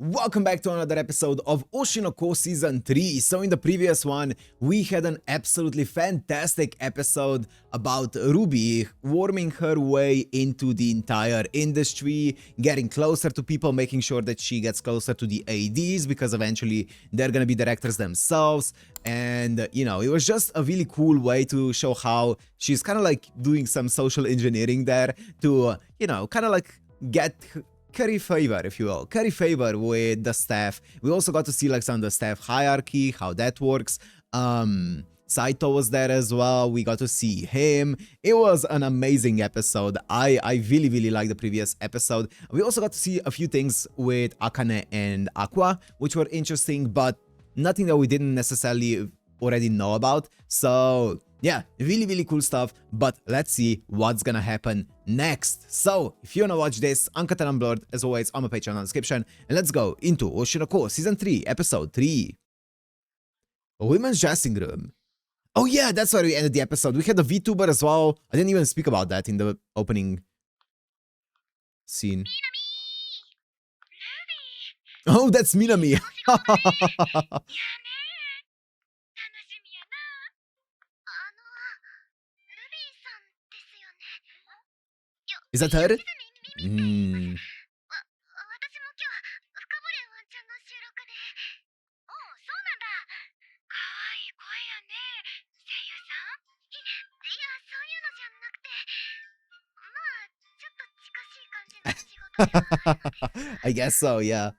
Welcome back to another episode of Oshi no Ko Season 3. So in the previous one, we had an absolutely fantastic episode about Ruby worming her way into the entire industry, getting closer to people, making sure that she gets closer to the ADs because eventually they're gonna be directors themselves. And, you know, it was just a really cool way to show how she's kind of like doing some social engineering there to, you know, kind of like get curry favor, if you will, curry favor with the staff. We also got to see like some of the staff hierarchy, how that works. Saito was there as well. We got to see him. It was an amazing episode. I really liked the previous episode. We also got to see a few things with Akane and Aqua, which were interesting, but nothing that we didn't necessarily already know about. So yeah, really cool stuff, but let's see what's gonna happen next. So if you wanna watch this uncut and unblurred, as always, on my Patreon in the description, and let's go into Oshi no Ko Season 3, Episode 3. A women's dressing room. Oh yeah, that's where we ended the episode. We had the VTuber as well. I didn't even speak about that in the opening scene. Oh, that's Minami. Is that her? I guess so, yeah.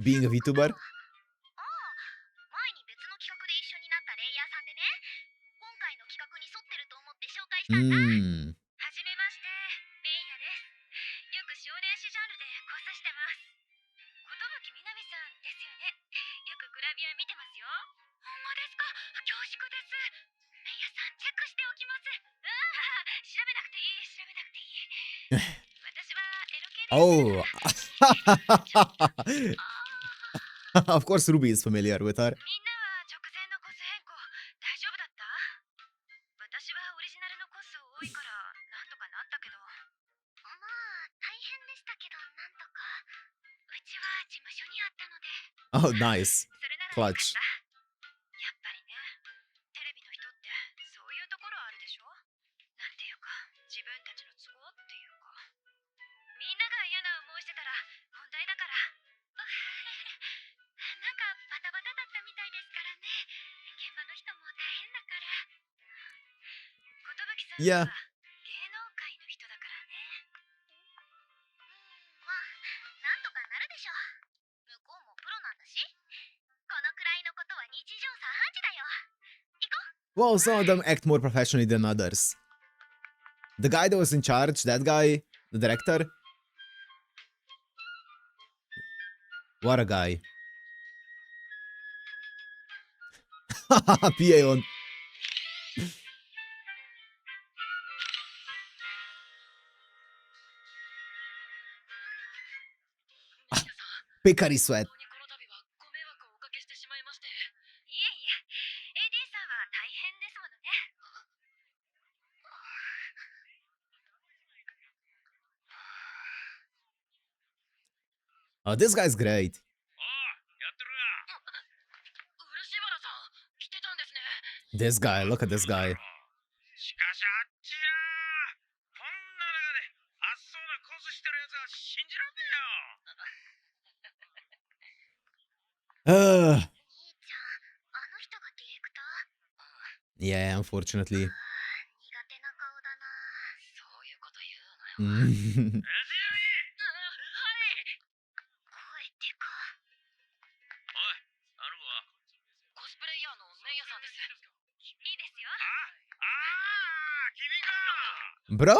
Being a VTuber? Oh. Of course Ruby is familiar with her. Oh, nice. Clutch. Yeah. Well, some of them act more professionally than others. The guy that was in charge, that guy, the director. What a guy. PA on. Pekari sweat. Oh, this guy's great. This guy, look at this guy. Yeah, unfortunately. Bro!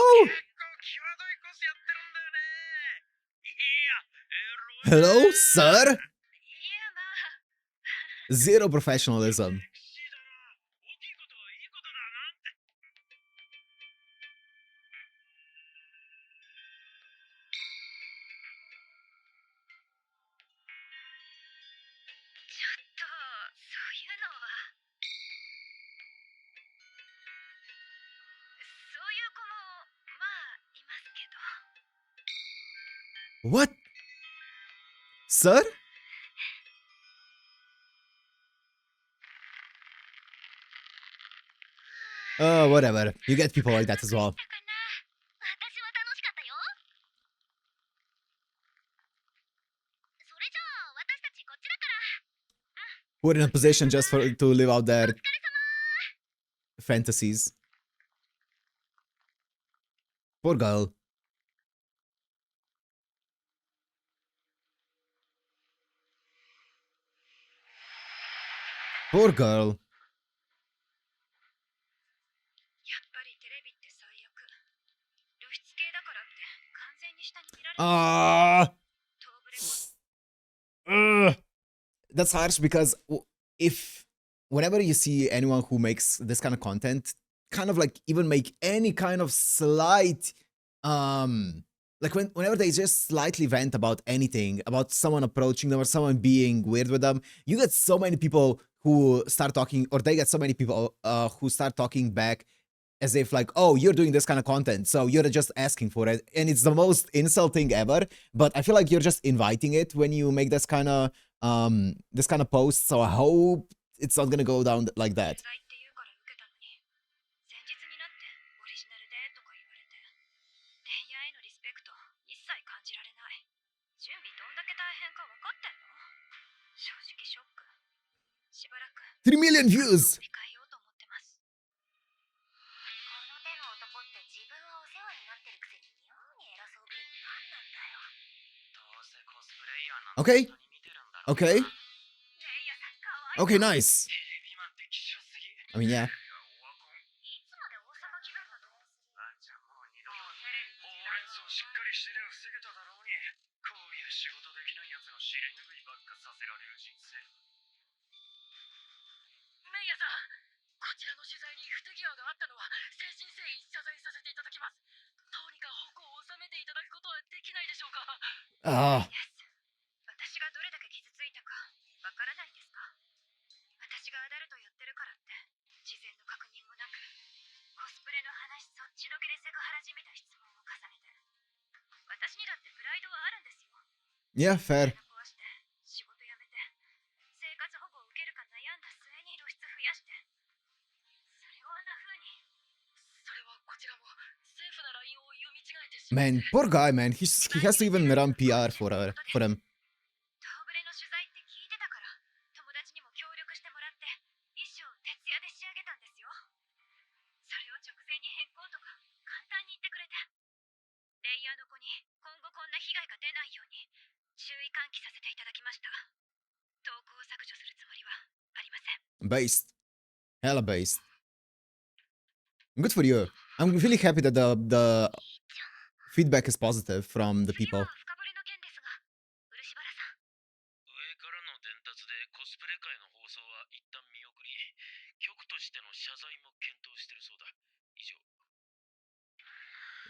Hello, sir? Zero professionalism. What? Sir? Whatever. You get people like that as well. Who are in a position just to live out their fantasies. Poor girl. Poor girl. That's harsh because if whenever you see anyone who makes this kind of content, kind of like even make any kind of slight like whenever they just slightly vent about anything, about someone approaching them or someone being weird with them, you get so many people who start talking, or they get so many people who start talking back as if like, oh, you're doing this kind of content, so you're just asking for it. And it's the most insulting ever, but I feel like you're just inviting it when you make this kind of post, so I hope it's not gonna go down like that. $3 million views! Okay. Okay. Okay, nice. I mean, yeah. Ah. Yeah, fair. Man, poor guy, man. He has to even run PR for him. Based. Hella based. Good for you. I'm really happy that the feedback is positive from the people.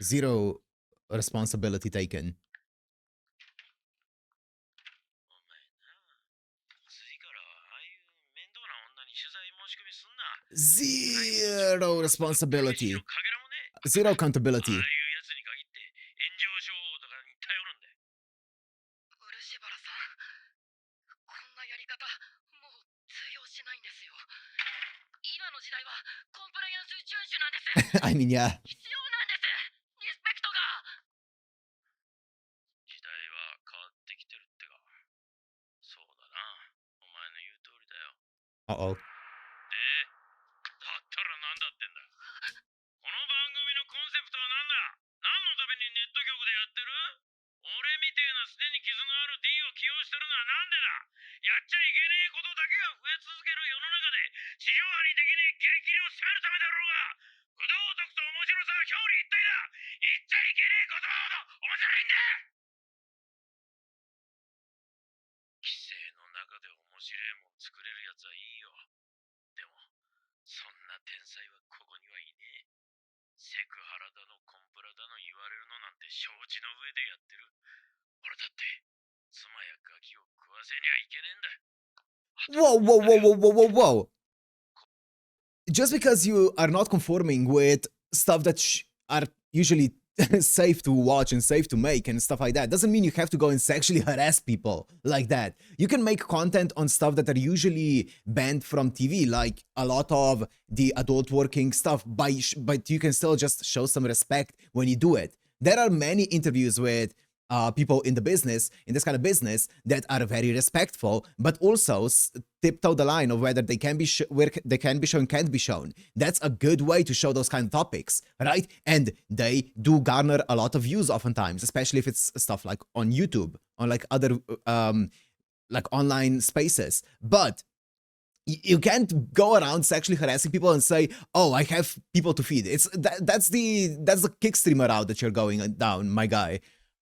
Zero responsibility taken. Zero responsibility. Zero accountability. I mean, yeah. Uh-oh. Whoa, whoa, whoa, whoa, whoa, whoa, whoa. Just because you are not conforming with stuff that are usually safe to watch and safe to make and stuff like that. Doesn't mean you have to go and sexually harass people like that. You can make content on stuff that are usually banned from TV, like a lot of the adult working stuff, but you can still just show some respect when you do it. There are many interviews with people in the business, in this kind of business, that are very respectful, but also tiptoe the line of whether they can be where they can be shown, can't be shown. That's a good way to show those kind of topics, right? And they do garner a lot of views oftentimes, especially if it's stuff like on YouTube, on like other like online spaces. But you can't go around sexually harassing people and say, "Oh, I have people to feed." That's the kick streamer route that you're going down, my guy.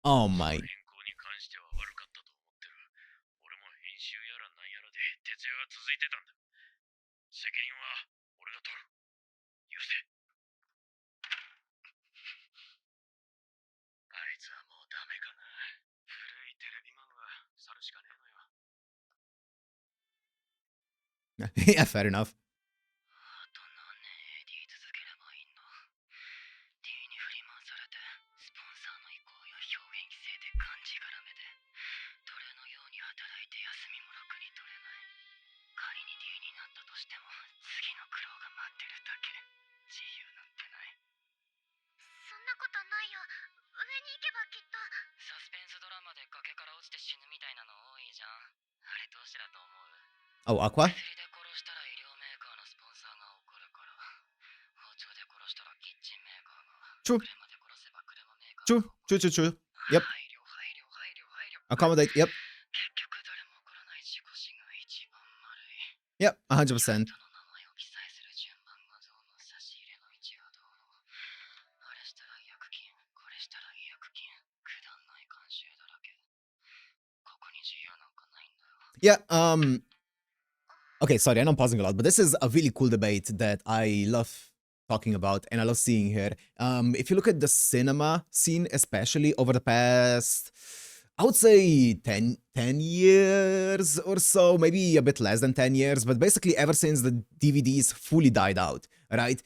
Oh my. Yeah, fair enough. Oh, Aqua? True. True. True, true, true. Yep. Accommodate, yep. Yep, 100%. Yeah, okay, sorry, I know I'm pausing a lot, but this is a really cool debate that I love talking about and I love seeing here. If you look at the cinema scene, especially over the past, I would say 10 years or so, maybe a bit less than 10 years, but basically ever since the DVDs fully died out, right?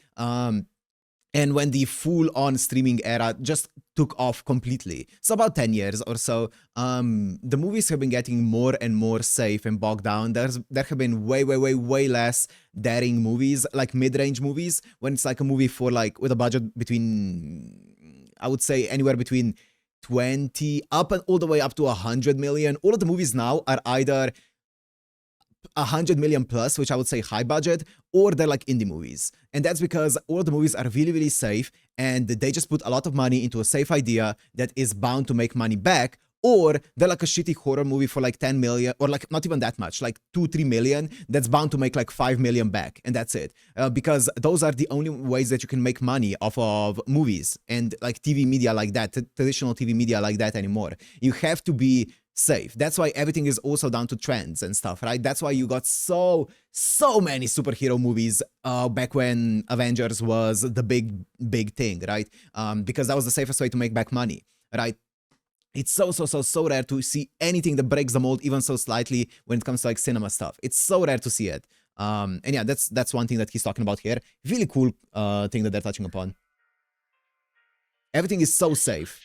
And when the full-on streaming era just took off completely. So about 10 years or so, the movies have been getting more and more safe and bogged down. There have been way less daring movies, like mid-range movies, when it's like a movie for like, with a budget between, I would say anywhere between 20 up and all the way up to 100 million. All of the movies now are either 100 million plus, which I would say high budget, or they're like indie movies. And that's because all the movies are really safe and they just put a lot of money into a safe idea that is bound to make money back, or they're like a shitty horror movie for like 10 million, or like not even that much, like 2-3 million, that's bound to make like 5 million back, and that's it. Because those are the only ways that you can make money off of movies and like TV media like that, traditional TV media like that anymore. You have to be safe. That's why everything is also down to trends and stuff, right? That's why you got so many superhero movies back when Avengers was the big thing, right? Because that was the safest way to make back money, right? It's so rare to see anything that breaks the mold even so slightly when it comes to like cinema stuff. It's so rare to see it. And yeah, that's one thing that he's talking about here. Really cool thing that they're touching upon. Everything is so safe.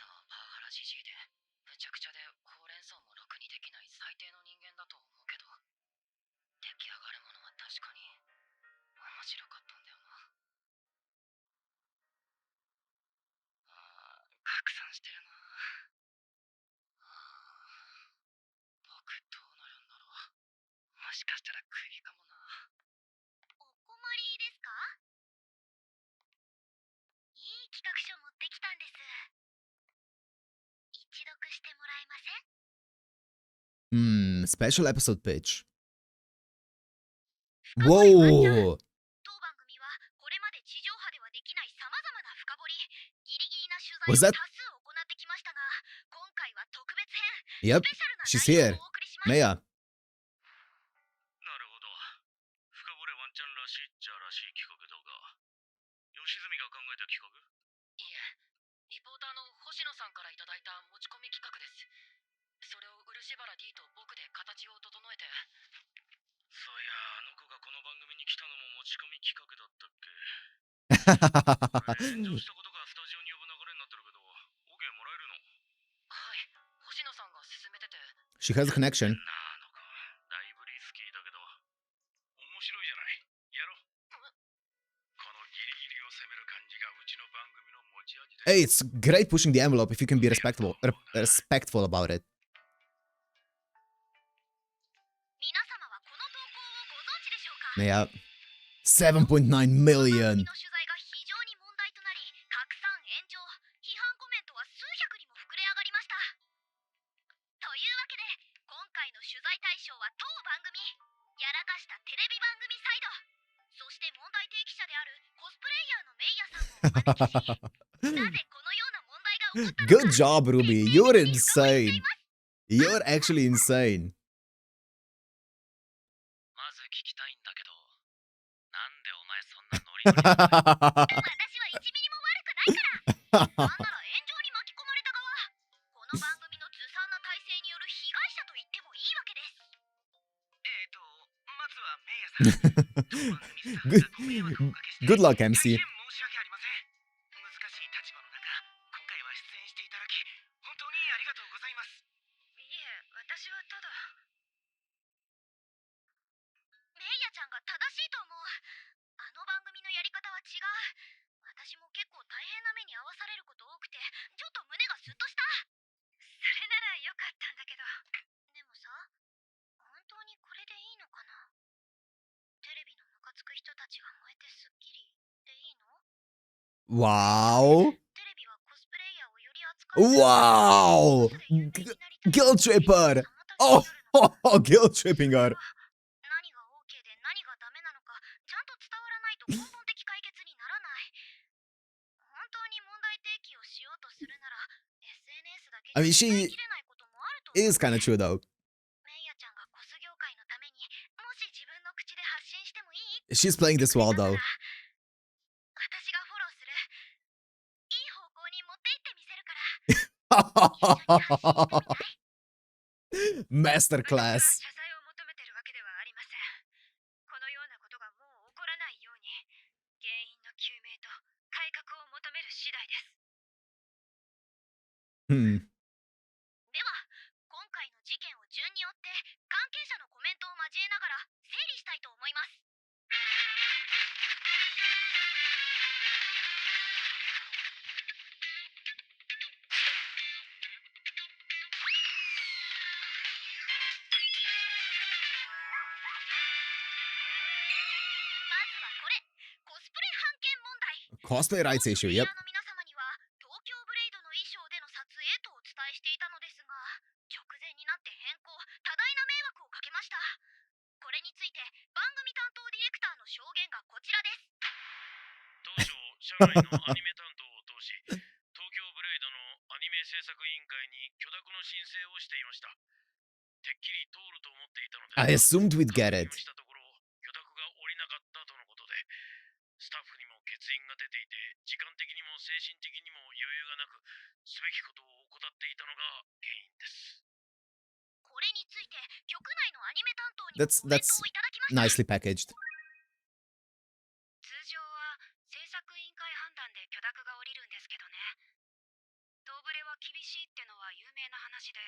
Special episode pitch. Whoa! Was that? Yep, she's here. Maya. She has a connection. だいぶリスキーだけど面白いじゃない。やろう。このギリギリを攻める感じがうちの番組の持ち味で。 Hey, it's great pushing the envelope if you can be respectful about it. 皆様はこの投稿をご存知でしょうか。 Yeah. 7.9 million. 番組の取材が非常に問題となり、拡散炎上、批判コメントは数百にも膨れ上がりました。というわけで、今回の取材対象は当番組、やらかしたテレビ番組サイド、そして問題提起者であるコスプレイヤーのメイヤさんをお招きし、なぜこのような問題が起こったのか。 Good job, Ruby. You're insane. You're actually insane. まず聞きたいんだけど、なんでお前そんなノリノリなの？私は1ミリも悪くないから。なんなら炎上に巻き込まれた側、この番組のずさんな体制による被害者と言ってもいいわけです。まずはメイヤさん。当番組スタッフがご迷惑をおかけして Good luck, 大変 MC. 申し訳ありません。難しい立場の中、今回は出演していただき、本当にありがとうございます。いえ、私はただ。メイヤちゃんが正しいと思う。あの番組のやり方は違う。私も結構大変な目に遭わされること多くて、ちょっと胸がスッとした。それならよかったんだけど。でもさ、本当にこれでいいのかな。テレビのムカつく人たちが燃えてスッキリでいいの？ Wow. テレビはコスプレイヤーをより扱い Wow. Guilt tripper. Oh, guilt tripping her. 何が OK で何がダメなのかちゃんと伝わらないと根本的解決にならない。本当に問題提起をしようとするなら SNS だけ I じ mean, ゃ she 伝えきれないこともあると is kind of true, though. メイヤちゃんがコス業界のためにもし自分の口で発信してもいい？ She's playing this well, though. 私がフォローする。いい方向に持っていってみせるから。Masterclass. 謝罪を求めてるわけではありません。このようなことがもう起こらないように原因の究明と改革を求める次第です。 Hmm. では、今回の事件を順に追って関係者のコメントを交えながら整理したいと思います。まずはこれ、コスプレ判件問題。 Cosplay rights issue, プレイヤ yep. ーの皆様には東京ブレイドの衣装での撮影とお伝えしていたのですが、直前になって変更、多大な迷惑をかけました。これについて番組担当ディレクターの証言がこちらです。当初、社内のアニメ担当を通し、東京ブレイドのアニメ制作委員会に許諾の申請をしていました。てっきり通ると思っていたのですが、 I assumed we'd get 確 it. 認をしたところ、許諾が下りなかったとのことで、スタッフにも欠員が出ていて、時間的にも精神的にも余裕がなく、すべきことを怠っていたのが原因です。これについて局内のアニメ担当にも That's コメントをいただきました。 nicely packaged. 通常は制作委員会判断で許諾が下りるんですけどね。当ブレは厳しいってのは有名な話で、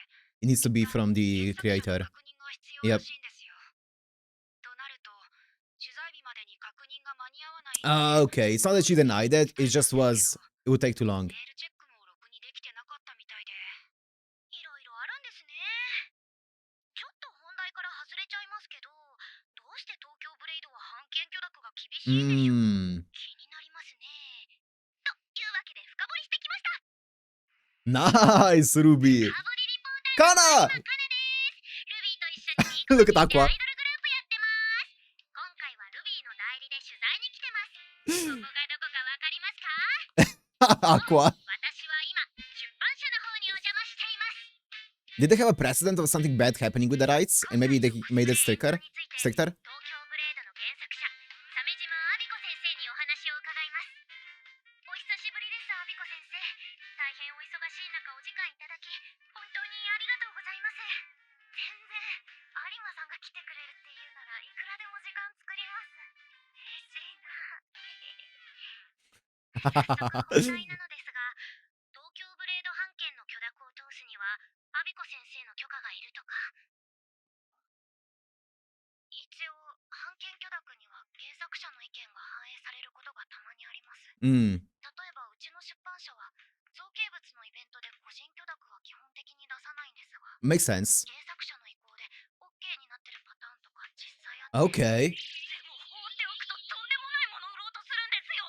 It needs to be from the 原作者 creator. の確認が必要らしいんですよ。となると、取材日までに確認が間に合わない。 Okay, it's not that she denied it, it just was, it would take too long. メールチェックもろくにできてなかったみたいで、いろいろあるんですね。ちょっと本題から外れちゃいますけど、どうして東京ブレイドは判件許諾が厳しいんでしょう。 気になりますね。というわけで深掘りしてきました。 Nice, Ruby. 深掘りリポーター Kana! のカナです。ルビーと一緒に Look at Aqua. アイドルグループやってます。今回はルビーの代理で取材に来てます。ここがどこかわかりますか？ Aqua. 私は今出版社の方にお邪魔しています。 Did they have a precedent of something bad happening with the rights? And maybe they made it stricter? 東京ブレードの原作者、鮫島アビ子先生にお話を伺います。お久しぶりです、アビ子先生。大変お忙しい中お時間いただき、本当にありがとうございます。全然、有馬さんが来てくれるっていうならいくらでも時間作ります。嬉しいな。早速本題なのですが、東京ブレード判件の許諾を通すには、アビ子先生の許可がいるとか、うん。例えばうちの出版社は造形物のイベントで個人許諾は基本的に出さないんですが、 Makes sense. 原作者の意向で OK になってるパターンとか実際あって、 Okay. でも放っておくととんでもないもの売ろうとするんですよ。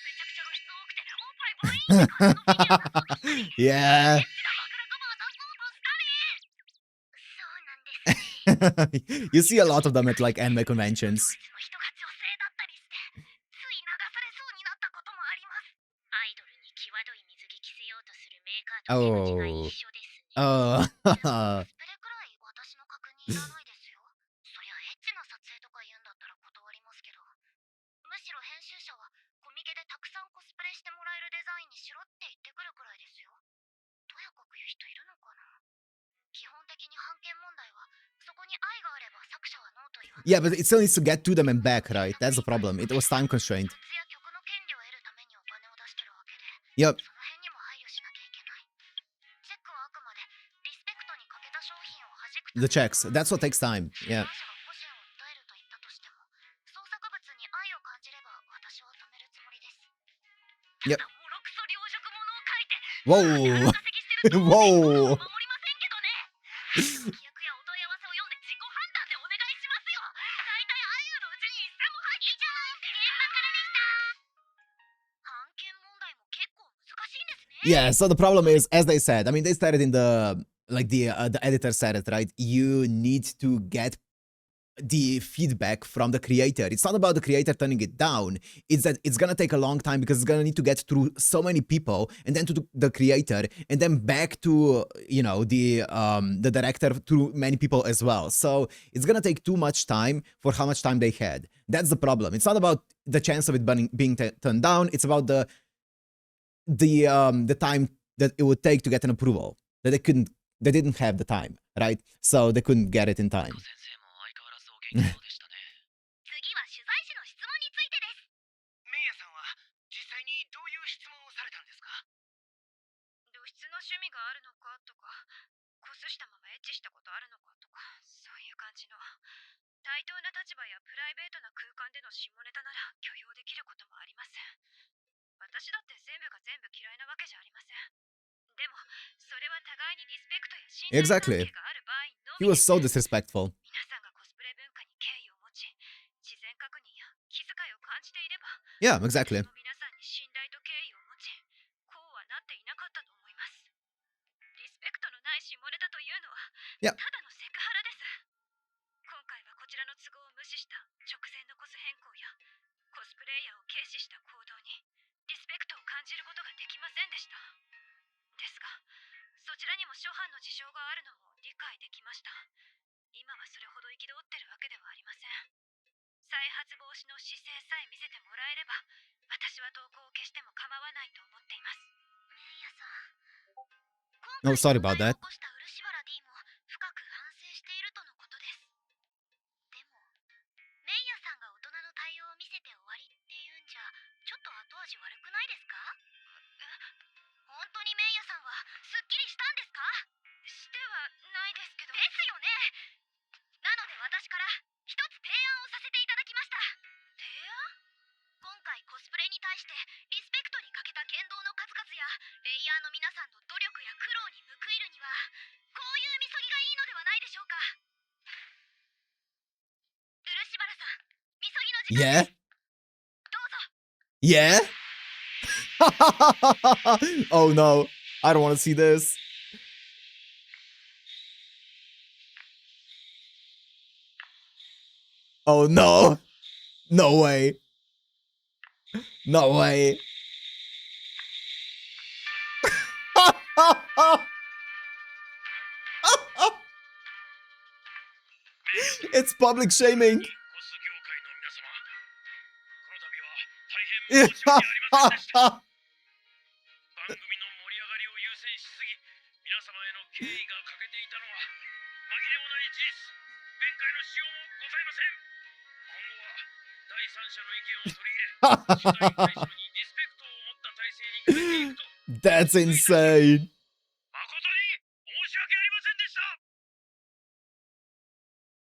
めちゃくちゃ露出多くておっぱいボイーンって感じのフィギュア出そうとしたり、エ Yeah. ッチな枕カバー出そうとしたり。そうなんですね。 You see a lot of them at like anime 当 conventions. 時の人が女性だったりしてつい流されそうになったこともあります。アイドルに際どい水着着せようとするメーカーと手口が一緒ですね。 Oh. コスプレくらい私の確認いらないですよ。そりゃエッチな撮影とか言うんだったら断りますけど、むしろ編集者はコミケでたくさんコスプレしてもらえるデザインにしろって言ってくるくらいですよ。とやかく言う人いるのかな。基本的に版権問題はそこに愛があれば作者はノーと言わない。 Yeah, but it still needs to get to them and back, right? That's the problem. It was time constrained. グッズや曲の権利を得るためにお金を出してるわけで、 Yep. その辺にも配慮しなきゃいけない。チェックはあくまでリスペクトに欠けた商品を弾くため The checks. That's what takes time. 出 Yeah. 版社が個人を訴えると言ったとしても、創作物に愛を感じれば私は止めるつもりです。 Yep. ただもろくそ良熟者を書いて Whoa. 稼ぎしてると Whoa. 守りませんけどね。規約やお問い合わせを読んで自己判断でお願いしますよ。大体ああいうのうちに一銭も入ってこないんで。現場からでした。版権問題も結構難しいんですね。 Yeah, so the problem is, as they said, I mean, they started in the like the editor said it, right? You need to get the feedback from the creator. It's not about the creator turning it down. It's that it's gonna take a long time because it's gonna need to get through so many people, and then to the creator, and then back to the director through many people as well. So it's gonna take too much time for how much time they had. That's the problem. It's not about the chance of it being turned down. It's about the time that it would take to get an approval. That they didn't have the time, right? So they couldn't get it in time. 先生も相変わらずお元気そうでしたね。次は取材誌の質問についてです。メイヤさんは実際にどういう質問をされたんですか？露出の趣味があるのかとか、コスしたままエッチしたことあるのかとか、そういう感じの対等な立場やプライベートな空間での下ネタなら許容できることもあります。私だって全部が全部嫌いなわけじゃありません。でもそれは互いにリスペクトや信頼関 Exactly. 係がある場合の He み was です。 so disrespectful. 皆さんがコスプレ文化に敬意を持ち、事前確認や気遣いを感じていれば、 Yeah, exactly. 私も皆さんに信頼と敬意を持ち、こうはなっていなかったと思います。リスペクトのない下ネタというのは Yeah. ただのセクハラです。今回はこちらの都合を無視した直前のコス変更やコスプレイヤーを軽視した行動にリスペクトを感じることができませんでした。ですが、そちらにも諸般の事情があるのも理解できました。今はそれほど憤ってるわけではありません。再発防止の姿勢さえ見せてもらえれば、私は投稿を消しても構わないと思っています。メイヤさん、 Oh, sorry about that. 起こした漆原 D も深く反省しているとのことです。でもメイヤさんが大人の対応を見せて終わりっていうんじゃちょっと後味悪くないですか？本当にメイヤさんはすっきりしたんですか？してはないですけど。ですよね。なので私から一つ提案をさせていただきました。提案？今回コスプレに対してリスペクトに欠けた言動の数々やレイヤーの皆さんの努力や苦労に報いるにはこういうみそぎがいいのではないでしょうか。漆原さん、みそぎの時間 Yeah? です。どうぞ。 Yeah? Oh no. I don't want to see this. Oh no. No way. No way. It's public shaming. コス業界の皆様、この度は大変申し訳ありませんでした。番組の盛り上がりを優先しすぎ、皆様への敬意が欠けていたのは紛れもない事実、弁解のしようもございません。今後は第三者の意見を取り入れ、取材対象にリスペクトを持った体制に変えていくと That's insane. 誠に申し訳ありませんでした。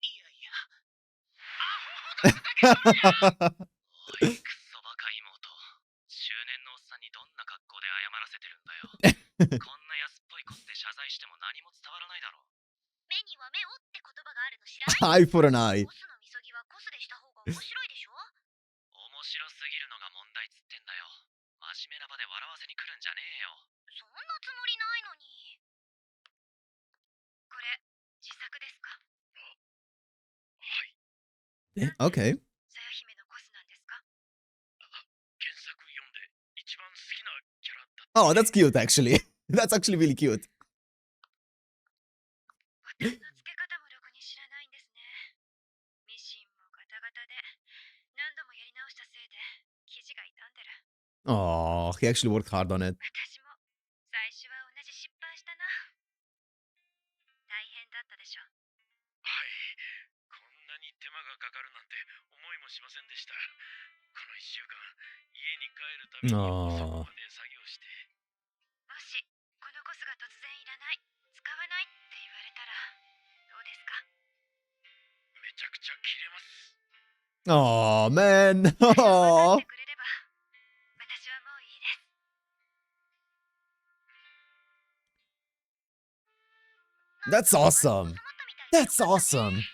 いやいや、アホほどふざけとるやん。おい、クソバカ妹。執こんな安っぽい子って謝罪しても何も伝わらないだろう。目には目をって言葉があるの知らない？ Eye for an eye. コスのみそぎはコスでした方が面白いでしょ？面白すぎるのが問題っつってんだよ。真面目な場で笑わせに来るんじゃねえよ。そんなつもりないのに。これ、自作ですか？はい。 Okay. さや姫のコスなんですか？原作読んで一番好きなキャラだった。 Oh, that's cute, actually. That's actually really cute. ボタンの付け方もろくに知らないんですね。ミシンもガタガタで、何度もやり直したせいで、生地が傷んでる。 Oh, he actually worked hard on it. 私も、最初は同じ失敗したな。大変だったでしょ。はい。こんなに手間がかかるなんて思いもしませんでした。この1週間、家に帰るたびに遅くまで作業して。もし、このコスが突然いらない、使わないって言われたら、どうですか？めちゃくちゃ切れます。 Oh, man. 分か Oh. ってくれれば、私はもういいです。 That's awesome. 収まったみたいでよ That's かったね。 awesome. メ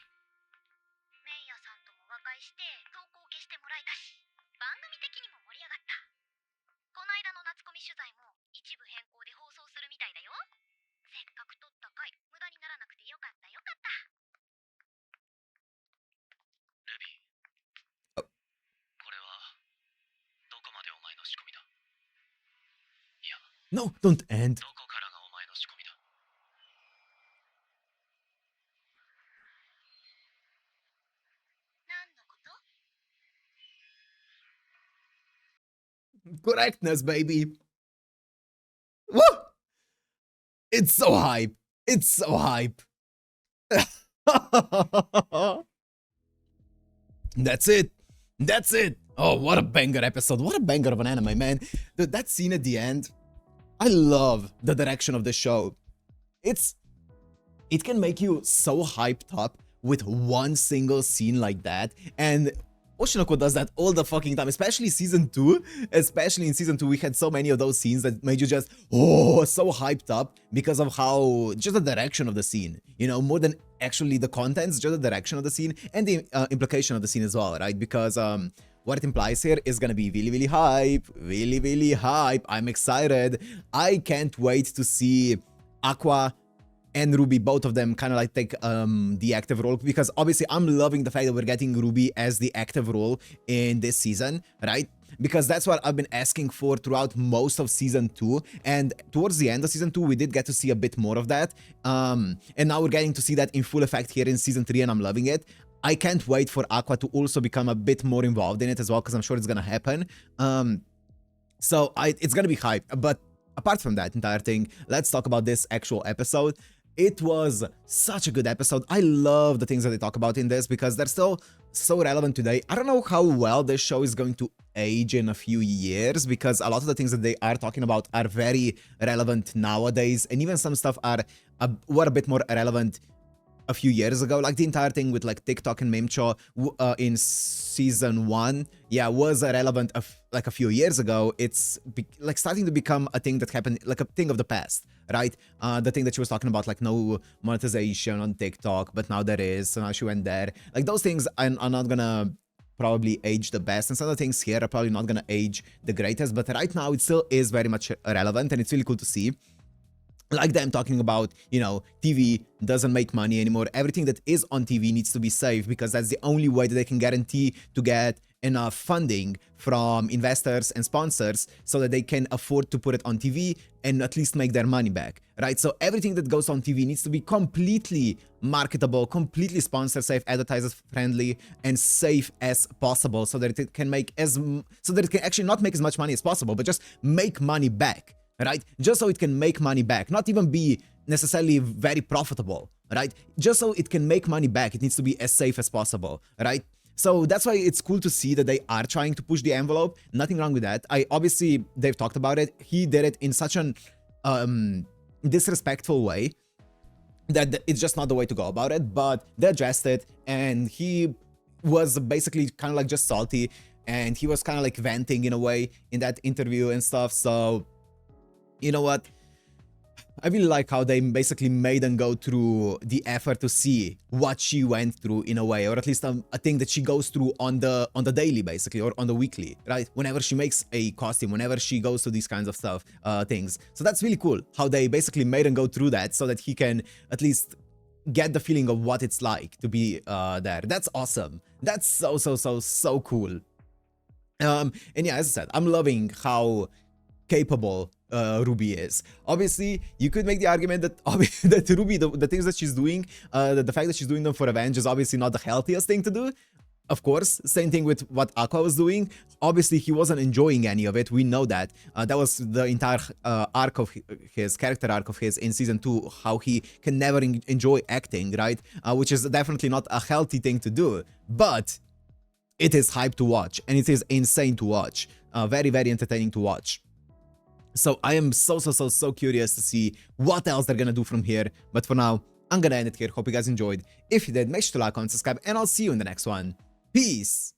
イヤさんとも和解して投稿を消してもらえたし、番組的にも盛り上がった。この間の夏コミ取材も一部変更で放送するみたいだよ。せっかく撮った回、無駄にならなくてよかったよかった。ルビー。これは、どこまでお前の仕込みだ？いや、 No, don't end. どこからがお前の仕込みだ？ 何のこと？ Correctness, baby. Woo! It's so hype. It's so hype. That's it. That's it. Oh, what a banger episode. What a banger of an anime, man. That scene at the end, I love the direction of the show. It can make you so hyped up with one single scene like that. And Oshi no Ko does that all the fucking time, especially season 2. Especially in season 2, we had so many of those scenes that made you just, oh, so hyped up because of how, just the direction of the scene, you know, more than actually the contents, just the direction of the scene and the implication of the scene as well, right? Because what it implies here is gonna be really, really hype, really, really hype. I'm excited. I can't wait to see Aqua and Ruby, both of them kind of like take the active role, because obviously I'm loving the fact that we're getting Ruby as the active role in this season, right? Because that's what I've been asking for throughout most of season 2, and towards the end of season 2 we did get to see a bit more of that, and now we're getting to see that in full effect here in season 3, and I'm loving it. I can't wait for Aqua to also become a bit more involved in it as well, because I'm sure it's gonna happen. So it's gonna be hype. But apart from that entire thing, let's talk about this actual episode. It was such a good episode. I love the things that they talk about in this because they're still so relevant today. I don't know how well this show is going to age in a few years, because a lot of the things that they are talking about are very relevant nowadays, and even some stuff were a bit more relevant a few years ago, like the entire thing with like TikTok and Mimcho in season 1, yeah, was relevant like a few years ago. It's like starting to become a thing that happened, like a thing of the past, right? The thing that she was talking about, like no monetization on TikTok, but now there is, so now she went there. Like those things are not gonna probably age the best, and some of the things here are probably not gonna age the greatest, but right now it still is very much relevant, and it's really cool to see. Like them talking about, you know, TV doesn't make money anymore. Everything that is on TV needs to be safe, because that's the only way that they can guarantee to get enough funding from investors and sponsors so that they can afford to put it on TV and at least make their money back, right? So everything that goes on TV needs to be completely marketable, completely sponsor safe, advertiser friendly, and safe as possible, so that it can make so that it can actually not make as much money as possible, but just make money back. Right? Just so it can make money back, not even be necessarily very profitable, right? Just so it can make money back, it needs to be as safe as possible, right? So that's why it's cool to see that they are trying to push the envelope. Nothing wrong with that. Obviously, they've talked about it. He did it in such an disrespectful way that it's just not the way to go about it, but they addressed it, and he was basically kind of like just salty, and he was kind of like venting in a way in that interview and stuff. So you know what? I really like how they basically made and go through the effort to see what she went through in a way, or at least a thing that she goes through on the daily, basically, or on the weekly, right? Whenever she makes a costume, whenever she goes to these kinds of stuff, things. So that's really cool how they basically made and go through that so that he can at least get the feeling of what it's like to be there. That's awesome. That's so cool. And yeah, as I said, I'm loving how capable Ruby is. Obviously, you could make the argument that that Ruby, the things that she's doing, the fact that she's doing them for revenge is obviously not the healthiest thing to do. Of course, same thing with what Aqua was doing. Obviously, he wasn't enjoying any of it. We know that. That was the entire arc of his, character arc of his in Season 2, how he can never enjoy acting, right? Which is definitely not a healthy thing to do. But it is hype to watch, and it is insane to watch. Very, very entertaining to watch. So I am so curious to see what else they're gonna do from here. But for now, I'm gonna end it here. Hope you guys enjoyed. If you did, make sure to like, comment, subscribe, and I'll see you in the next one. Peace!